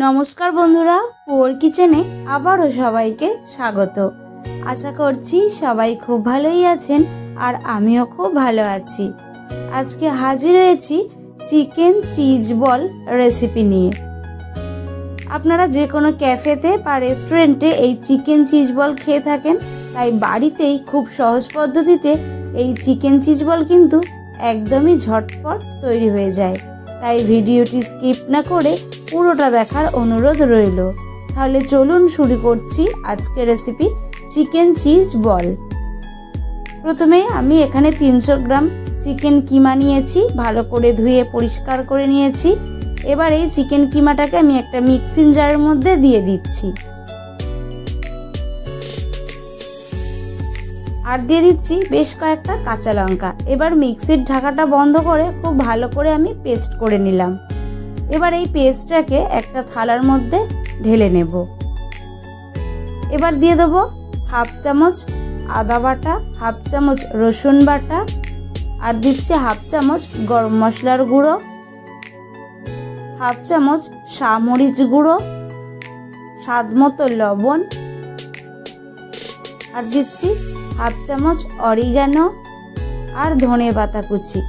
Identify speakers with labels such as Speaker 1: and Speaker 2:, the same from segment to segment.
Speaker 1: नमस्कार बंधुरा पुअर किचेने आबारो सबाइके स्वागत। आशा करछि सबाई खूब भालोई आछेन और आमिओ खूब भालो आछि। आजके हाजिर हयेछि चिकेन चिज बल रेसिपि निये। आपनारा जे कोनो कैफेते बा रेस्टुरेंटे এই चिकेन चिज बल खेये थाकेन, ताई बाड़ीतेई खूब सहज पद्धतिते এই चिकेन चिज बल किन्तु एकदमई झटपट तैरी हये जाय। ताई भिडियोटी स्किप ना करे पुरोटा देखार अनुरोध रइल। ताहले चलुन शुरू करछि आजके रेसिपि चिकेन चिज बल। प्रथमे आमी एखाने 300 ग्राम चिकेन किमा नियेछि, भालो करे धुए परिष्कार करे नियेछि। एबार এই चिकेन किमाटाके आमी एकटा मिक्सिंग जारेर मধ্যে दिए दिচ্ছি আর দিয়ে দিচ্ছি বেশ কয়েকটা কাঁচা লঙ্কা। এবার মিক্সির ঢাকাটা বন্ধ করে খুব ভালো করে আমি পেস্ট করে নিলাম। এবার এই পেস্টটাকে একটা থালার মধ্যে ঢেলে নেব। এবার দিয়ে দেব হাফ চামচ আদা বাটা, হাফ চামচ রসুন বাটা, আর দিচ্ছি হাফ চামচ গরম মশলার গুঁড়ো, হাফ চামচ সামরিচ গুঁড়ো, স্বাদ মতো লবণ, আর দিচ্ছি हाफ चामच अरिगानो और धने पाता कुचि,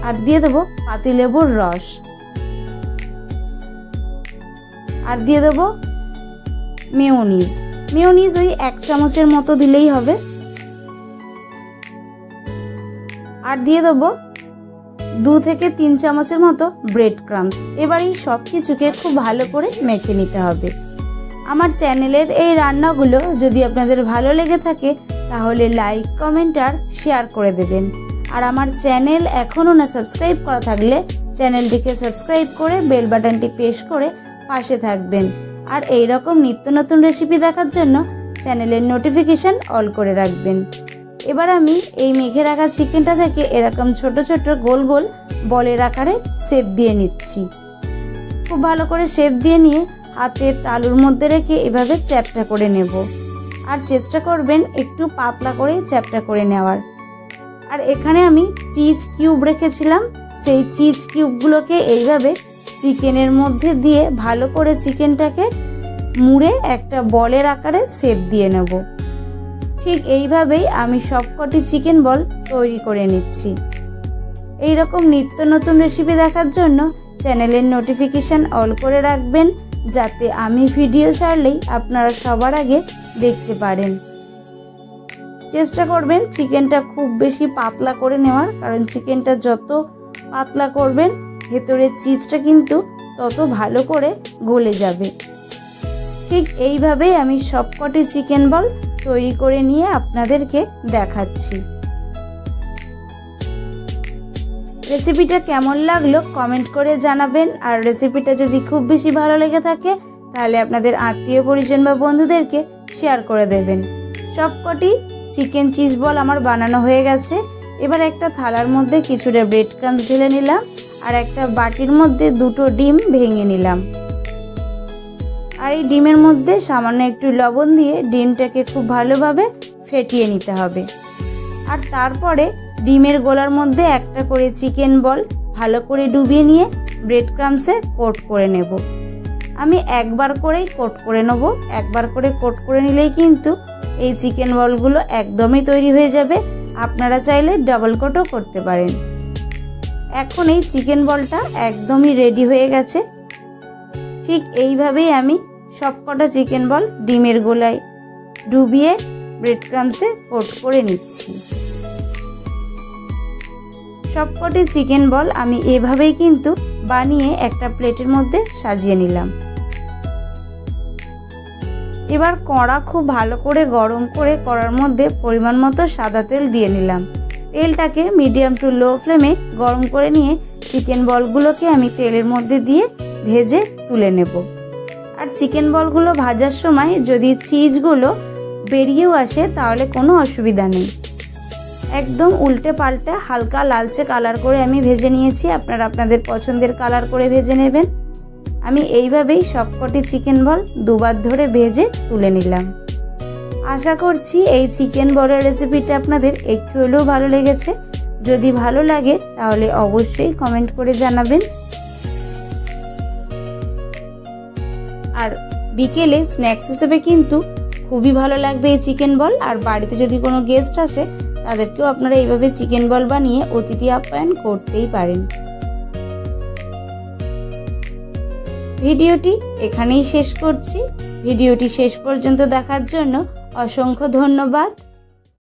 Speaker 1: और दिए देव पातिलेबुर रस, और दिए देव मेयोनिज। मेयोनिज ओई 1 चामचेर मतो दिलेई होबे। और दिए देव 2 থেকে 3 चामचेर मतो ब्रेड क्राम्स। एबार এই সবকিছুকে खूब भालो करे मेखे निते होबे। आमार चैनेलेर এই রান্নাগুলো যদি আপনাদের ভালো লেগে থাকে তাহলে লাইক কমেন্ট আর শেয়ার করে দেবেন। আর আমার চ্যানেল এখনো না সাবস্ক্রাইব করা থাকলে চ্যানেলটিকে সাবস্ক্রাইব করে বেল বাটনটি প্রেস করে পাশে থাকবেন। আর এই রকম নিত্য নতুন রেসিপি দেখার জন্য চ্যানেলের নোটিফিকেশন অল করে রাখবেন। এবার আমি এই মেখে রাখা চিকেনটা থেকে এরকম ছোট ছোট গোল গোল বলের আকারে শেপ দিয়ে নিচ্ছি। খুব ভালো করে শেপ দিয়ে নিয়ে হাতের তালুর মধ্যে রেখে এভাবে চ্যাপটা করে নেব। আর চেষ্টা করবেন একটু পাতলা করে চ্যাপটা করে নেওয়ার। আর এখানে আমি চিজ কিউব রেখেছিলাম, সেই চিজ কিউবগুলোকে এইভাবে চিকেনের মধ্যে দিয়ে ভালো করে চিকেনটাকে মুড়ে একটা বলের আকারে শেপ দিয়ে নেব। ঠিক এইভাবেই আমি সবকটি চিকেন বল তৈরি করে নিচ্ছি। এই রকম নিত্য নতুন রেসিপি দেখার জন্য চ্যানেলের নোটিফিকেশন অল করে রাখবেন, যাতে আমি ভিডিও ছাড়লেই আপনারা সবার আগে দেখতে পারেন। চেষ্টা করবেন চিকেনটা খুব বেশি পাতলা করে নেওয়ার, কারণ চিকেনটা যত পাতলা করবেন ভেতরের চিজটা কিন্তু তত ভালো করে গলে যাবে। ঠিক এইভাবেই আমি সবকটি চিকেন বল তৈরি করে নিয়ে আপনাদেরকে দেখাচ্ছি। রেসিপিটা কেমন লাগলো কমেন্ট করে জানাবেন। আর রেসিপিটা যদি খুব বেশি ভালো লেগে থাকে তাহলে আপনাদের আত্মীয় পরিজন বা বন্ধুদেরকে শেয়ার করে দেবেন। সবকটি চিকেন চিজ বল আমার বানানো হয়ে গেছে। এবার একটা থালার মধ্যে কিছুটা ব্রেড ক্রাম্স ঢেলে নিলাম, আর একটা বাটির মধ্যে 2টো ডিম ভেঙে নিলাম। আর এই ডিমের মধ্যে সামান্য একটু লবণ দিয়ে ডিমটাকে খুব ভালোভাবে ফেটিয়ে নিতে হবে। আর তারপরে ডিমের গোলার মধ্যে একটা করে চিকেন বল ভালো করে ডুবিয়ে নিয়ে ব্রেড ক্রাম্সে কোট করে নেব। আমি একবার করেই কোট করে নেব। একবার করে কোট করে নিলেই কিন্তু এই চিকেন বলগুলো একদমই তৈরি হয়ে যাবে। আপনারা চাইলে ডাবল কোটও করতে পারেন। এখন এই চিকেন বলটা একদমই রেডি হয়ে গেছে। ঠিক এইভাবেই আমি সবকটা চিকেন বল ডিমের গোলায় ডুবিয়ে ব্রেড ক্রাম্সে কোট করে নিচ্ছি। সবকটি চিকেন বল আমি এভাবেই কিন্তু বানিয়ে একটা প্লেটের মধ্যে সাজিয়ে নিলাম। এবার কড়া খুব ভালো করে গরম করে কড়ার মধ্যে পরিমাণ মতো সাদা তেল দিয়ে নিলাম। তেলটাকে মিডিয়াম টু লো ফ্লেমে গরম করে নিয়ে চিকেন বলগুলোকে আমি তেলের মধ্যে দিয়ে ভেজে তুলে নেব। আর চিকেন বলগুলো ভাজার সময় যদি চিজগুলো বেরিয়েও আসে তাহলে কোনো অসুবিধা নেই। একদম উল্টে পাল্টে হালকা লালচে কালার করে আমি ভেজে নিয়েছি। আপনারা আপনাদের পছন্দের কালার করে ভেজে নেবেন। আমি এইভাবেই সবকটি চিকেন বল দুবার ধরে ভেজে তুলে নিলাম। আশা করছি এই চিকেন বলের রেসিপিটা আপনাদের একটু হলেও ভালো লেগেছে। যদি ভালো লাগে তাহলে অবশ্যই কমেন্ট করে জানাবেন। বিকেলে স্ন্যাক্স হিসেবে কিন্তু খুবই ভালো লাগবে এই চিকেন বল। আর বাড়িতে যদি কোনো গেস্ট আসে তাদেরকেও আপনারা এইভাবে চিকেন বল বানিয়ে অতিথি আপ্যায়ন করতেই পারেন। ভিডিওটি এখানেই শেষ করছি। ভিডিওটি শেষ পর্যন্ত দেখার জন্য অসংখ্য ধন্যবাদ।